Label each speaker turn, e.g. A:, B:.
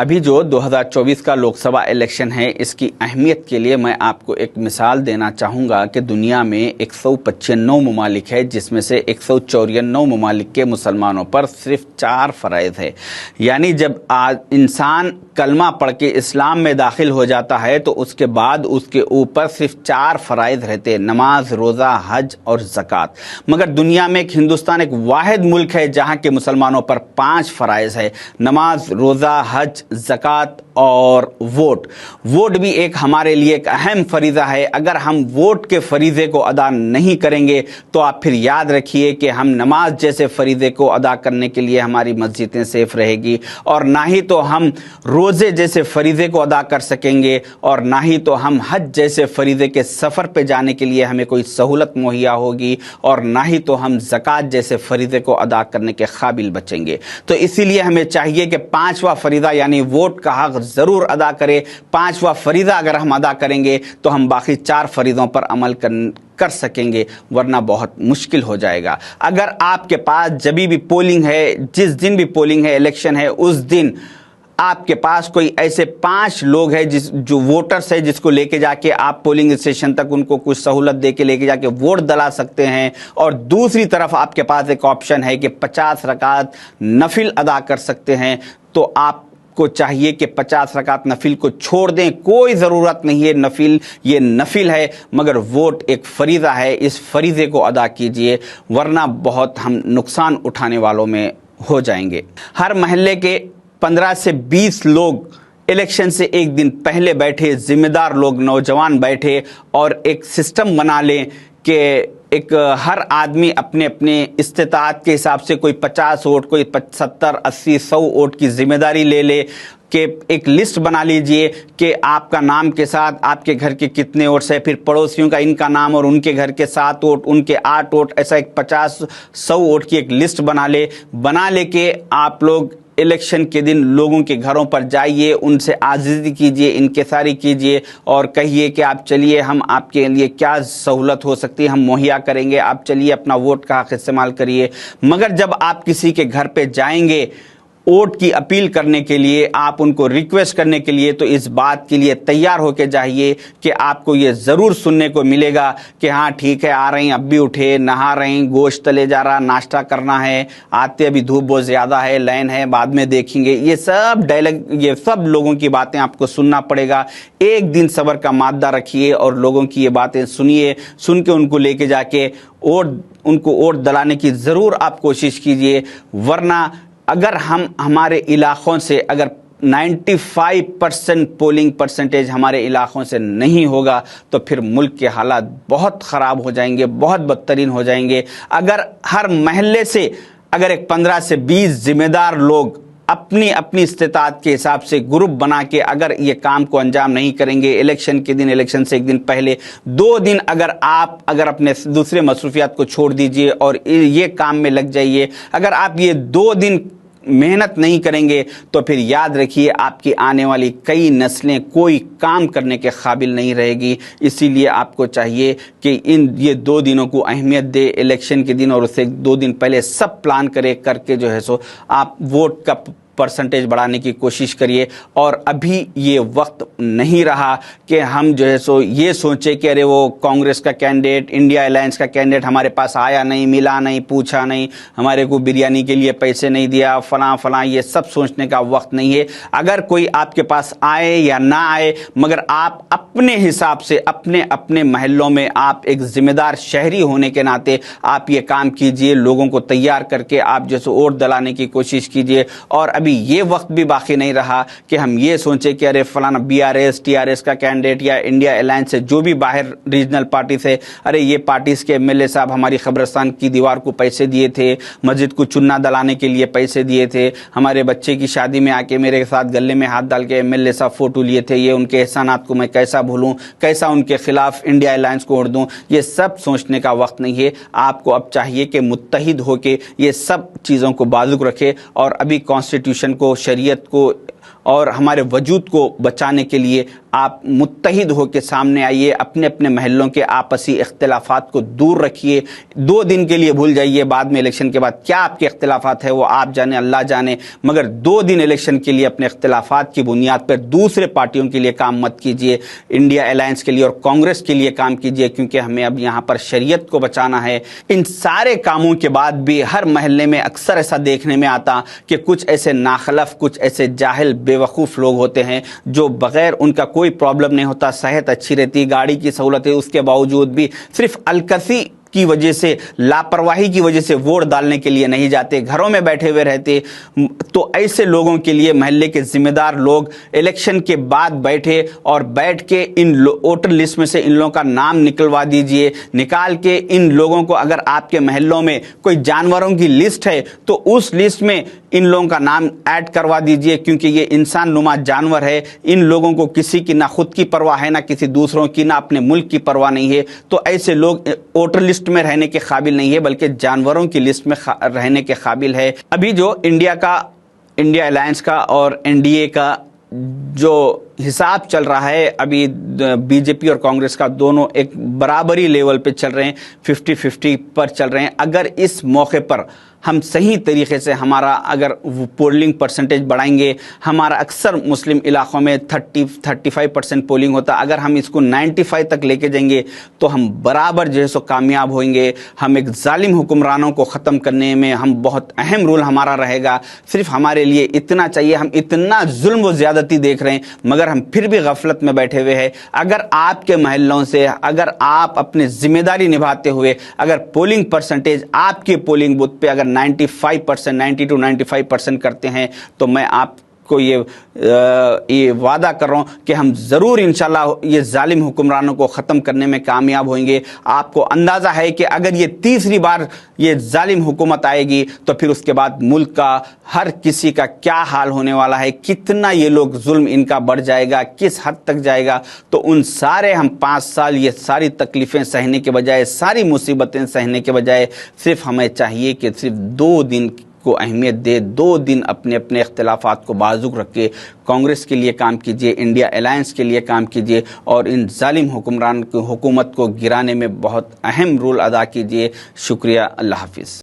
A: ابھی جو 2024 کا لوک سبھا الیکشن ہے، اس کی اہمیت کے لیے میں آپ کو ایک مثال دینا چاہوں گا کہ دنیا میں 195 ممالک ہے، جس میں سے 194 ممالک کے مسلمانوں پر صرف 4 فرائض ہے۔ یعنی جب انسان کلمہ پڑھ کے اسلام میں داخل ہو جاتا ہے تو اس کے بعد اس کے اوپر صرف 4 فرائض رہتے ہیں: نماز، روزہ، حج اور زکوٰۃ۔ مگر دنیا میں ہندوستان ایک واحد ملک ہے جہاں کے مسلمانوں پر 5 فرائض ہے: نماز، روزہ، حج، زکوٰۃ اور ووٹ۔ ووٹ بھی ایک ہمارے لیے ایک اہم فریضہ ہے۔ اگر ہم ووٹ کے فریضے کو ادا نہیں کریں گے تو آپ پھر یاد رکھیے کہ ہم نماز جیسے فریضے کو ادا کرنے کے لیے ہماری مسجدیں سیف رہے گی، اور نہ ہی تو ہم روزے جیسے فریضے کو ادا کر سکیں گے، اور نہ ہی تو ہم حج جیسے فریضے کے سفر پہ جانے کے لیے ہمیں کوئی سہولت مہیا ہوگی، اور نہ ہی تو ہم زکوٰۃ جیسے فریضے کو ادا کرنے کے قابل بچیں گے۔ تو اسی لیے ہمیں چاہیے کہ 5واں فریضہ یعنی ووٹ کا حق ضرور ادا کرے۔ 5واں فریضہ اگر ہم ادا کریں گے تو ہم باقی 4 فریضوں پر عمل کر سکیں گے، ورنہ بہت مشکل ہو جائے گا۔ اگر آپ کے پاس جبھی بھی پولنگ ہے، جس دن بھی پولنگ ہے، الیکشن ہے، اس دن آپ کے پاس کوئی ایسے 5 لوگ ہیں جو ووٹرز ہیں، جس کو لے کے جا کے آپ پولنگ اسٹیشن تک ان کو کچھ سہولت دے کے لے کے جا کے ووٹ دلا سکتے ہیں، اور دوسری طرف آپ کے پاس ایک آپشن ہے کہ 50 رکعت نفل ادا کر سکتے ہیں، تو آپ کو چاہیے کہ 50 رکعت نفل کو چھوڑ دیں۔ کوئی ضرورت نہیں ہے نفل، یہ نفل ہے، مگر ووٹ ایک فریضہ ہے، اس فریضے کو ادا کیجئے، ورنہ بہت ہم نقصان اٹھانے والوں میں ہو جائیں گے۔ ہر محلے کے 15 سے 20 لوگ الیکشن سے ایک دن پہلے بیٹھے، ذمہ دار لوگ، نوجوان بیٹھے، اور ایک سسٹم بنا لیں کہ ایک ہر آدمی اپنے اپنے استطاعت کے حساب سے کوئی 50 ووٹ، کوئی 70، 80، 100 ووٹ کی ذمہ داری لے لے، کہ ایک لسٹ بنا لیجئے کہ آپ کا نام کے ساتھ آپ کے گھر کے کتنے ووٹس ہیں، پھر پڑوسیوں کا ان کا نام اور ان کے گھر کے 7 ووٹ، ان کے 8 ووٹ، ایسا ایک 50-100 ووٹ کی ایک لسٹ بنا لے کے آپ لوگ الیکشن کے دن لوگوں کے گھروں پر جائیے، ان سے عاجزی کیجئے، انکساری کیجئے، اور کہیے کہ آپ چلیے، ہم آپ کے لیے کیا سہولت ہو سکتی ہے ہم مہیا کریں گے، آپ چلیے اپنا ووٹ کا حق استعمال کریے۔ مگر جب آپ کسی کے گھر پہ جائیں گے ووٹ کی اپیل کرنے کے لیے، آپ ان کو ریکویسٹ کرنے کے لیے، تو اس بات کے لیے تیار ہو کے جائیے کہ آپ کو یہ ضرور سننے کو ملے گا کہ ہاں ٹھیک ہے، آ رہے ہیں، اب بھی اٹھے، نہا رہے ہیں، گوشت تلے جا رہا، ناشتہ کرنا ہے، آتے ابھی دھوپ بہت زیادہ ہے، لائن ہے، بعد میں دیکھیں گے۔ یہ سب ڈائلاگ، یہ سب لوگوں کی باتیں آپ کو سننا پڑے گا۔ ایک دن صبر کا مادہ رکھیے اور لوگوں کی یہ باتیں سنیے، سن کے ان کو لے کے جا کے ان کو ووٹ دلانے کی ضرور آپ کوشش کیجئے، ورنہ اگر ہمارے علاقوں سے اگر 95% پولنگ پرسنٹیج ہمارے علاقوں سے نہیں ہوگا تو پھر ملک کے حالات بہت خراب ہو جائیں گے، بہت بدترین ہو جائیں گے۔ اگر ہر محلے سے اگر ایک 15 سے 20 ذمہ دار لوگ اپنی استطاعت کے حساب سے گروپ بنا کے اگر یہ کام کو انجام نہیں کریں گے، الیکشن کے دن، الیکشن سے ایک دن پہلے 2 دن اگر اپنے دوسرے مصروفیات کو چھوڑ دیجئے اور یہ کام میں لگ جائیے، اگر آپ یہ 2 دن محنت نہیں کریں گے تو پھر یاد رکھیے آپ کی آنے والی کئی نسلیں کوئی کام کرنے کے قابل نہیں رہے گی۔ اسی لیے آپ کو چاہیے کہ یہ 2 دنوں کو اہمیت دے، الیکشن کے دن اور اس سے 2 دن پہلے سب پلان کر کے جو ہے سو آپ ووٹ کا پرسنٹیج بڑھانے کی کوشش کریے۔ اور ابھی یہ وقت نہیں رہا کہ ہم جو ہے سو یہ سوچیں کہ ارے وہ کانگریس کا کینڈیڈیٹ، انڈیا الائنس کا کینڈیڈیٹ ہمارے پاس آیا نہیں، ملا نہیں، پوچھا نہیں، ہمارے کو بریانی کے لیے پیسے نہیں دیا، فلاں، یہ سب سوچنے کا وقت نہیں ہے۔ اگر کوئی آپ کے پاس آئے یا نہ آئے، مگر آپ اپنے حساب سے اپنے محلوں میں آپ ایک ذمہ دار شہری ہونے کے ناطے آپ یہ کام کیجئے، لوگوں کو تیار کر کے آپ جیسے ووٹ دلانے کی کوشش کیجئے۔ اور ابھی یہ وقت بھی باقی نہیں رہا کہ ہم یہ سوچیں کہ ارے فلانا BRS TRS کا کینڈیڈیٹ یا انڈیا الائنس سے جو بھی باہر ریجنل پارٹی سے، ارے یہ پارٹیز کے MLA صاحب ہماری قبرستان کی دیوار کو پیسے دیے تھے، مسجد کو چننا دلانے کے لیے پیسے دیے تھے، ہمارے بچے کی شادی میں آ کے میرے ساتھ گلے میں ہاتھ ڈال کے MLA صاحب فوٹو لیے تھے، یہ ان کے احسانات کو میں کیسا بھولوں، کیسا ان کے خلاف انڈیا الائنس کو ووٹ دوں۔ یہ سب سوچنے کا وقت نہیں ہے۔ آپ کو اب چاہیے کہ متحد ہو کے یہ سب چیزوں کو بازک رکھے، اور ابھی کانسٹیٹیوشن کو، شریعت کو اور ہمارے وجود کو بچانے کے لیے آپ متحد ہو کے سامنے آئیے، اپنے اپنے محلوں کے آپسی اختلافات کو دور رکھیے، 2 دن کے لیے بھول جائیے، بعد میں الیکشن کے بعد کیا آپ کے اختلافات ہیں وہ آپ جانے، اللہ جانے، مگر 2 دن الیکشن کے لیے اپنے اختلافات کی بنیاد پر دوسرے پارٹیوں کے لیے کام مت کیجیے، انڈیا الائنس کے لیے اور کانگریس کے لیے کام کیجیے، کیونکہ ہمیں اب یہاں پر شریعت کو بچانا ہے۔ ان سارے کاموں کے بعد بھی ہر محلے میں اکثر ایسا دیکھنے میں آتا کہ کچھ ایسے ناخلف، کچھ ایسے جاہل بے وقوف لوگ ہوتے ہیں جو بغیر ان کا کوئی پرابلم نہیں ہوتا، صحت اچھی رہتی، گاڑی کی سہولت ہے، اس کے باوجود بھی صرف الکسی کی وجہ سے، لاپرواہی کی وجہ سے ووٹ ڈالنے کے لیے نہیں جاتے، گھروں میں بیٹھے ہوئے رہتے۔ تو ایسے لوگوں کے لیے محلے کے ذمہ دار لوگ الیکشن کے بعد بیٹھے اور بیٹھ کے ان ووٹر لسٹ میں سے ان لوگوں کا نام نکلوا دیجئے، نکال کے ان لوگوں کو، اگر آپ کے محلوں میں کوئی جانوروں کی لسٹ ہے تو اس لسٹ میں ان لوگوں کا نام ایڈ کروا دیجئے، کیونکہ یہ انسان نما جانور ہے۔ ان لوگوں کو کسی کی نہ خود کی پرواہ ہے، نہ کسی دوسروں کی، نہ اپنے ملک کی پرواہ نہیں ہے۔ تو ایسے لوگ ووٹر لسٹ میں رہنے کے قابل نہیں ہے، بلکہ جانوروں کی لسٹ میں رہنے کے قابل ہے۔ ابھی جو انڈیا الائنس کا اور این ڈی اے کا جو حساب چل رہا ہے، ابھی بی جے پی اور کانگریس کا دونوں ایک برابری لیول پہ چل رہے ہیں، 50-50 پر چل رہے ہیں۔ اگر اس موقع پر ہم صحیح طریقے سے ہمارا اگر پولنگ پرسنٹیج بڑھائیں گے، ہمارا اکثر مسلم علاقوں میں 35% پولنگ ہوتا، اگر ہم اس کو 95 تک لے کے جائیں گے تو ہم برابر جو ہے سو کامیاب ہوئیں گے۔ ہم ایک ظالم حکمرانوں کو ختم کرنے میں ہم بہت اہم رول ہمارا رہے گا۔ صرف ہمارے لیے اتنا چاہیے، ہم اتنا ظلم و زیادتی دیکھ رہے ہیں مگر ہم پھر بھی غفلت میں بیٹھے ہوئے ہیں۔ اگر آپ کے محلوں سے، اگر آپ اپنے ذمہ داری نبھاتے ہوئے اگر پولنگ پرسنٹیج آپ کے پولنگ بوتھ پہ اگر 95%، 90 to 95% کرتے ہیں تو میں آپ کو یہ وعدہ کر رہا ہوں کہ ہم ضرور انشاءاللہ یہ ظالم حکمرانوں کو ختم کرنے میں کامیاب ہوئیں گے۔ آپ کو اندازہ ہے کہ اگر یہ تیسری بار یہ ظالم حکومت آئے گی تو پھر اس کے بعد ملک کا ہر کسی کا کیا حال ہونے والا ہے، کتنا یہ لوگ ظلم ان کا بڑھ جائے گا، کس حد تک جائے گا۔ تو ان سارے ہم 5 سال یہ ساری تکلیفیں سہنے کے بجائے، ساری مصیبتیں سہنے کے بجائے صرف ہمیں چاہیے کہ صرف 2 دن کو اہمیت دے، 2 دن اپنے اپنے اختلافات کو بازوق رکھ کے کانگریس کے لیے کام کیجیے، انڈیا الائنس کے لیے کام کیجیے اور ان ظالم حکمران کی حکومت کو گرانے میں بہت اہم رول ادا کیجیے۔ شکریہ، اللہ حافظ۔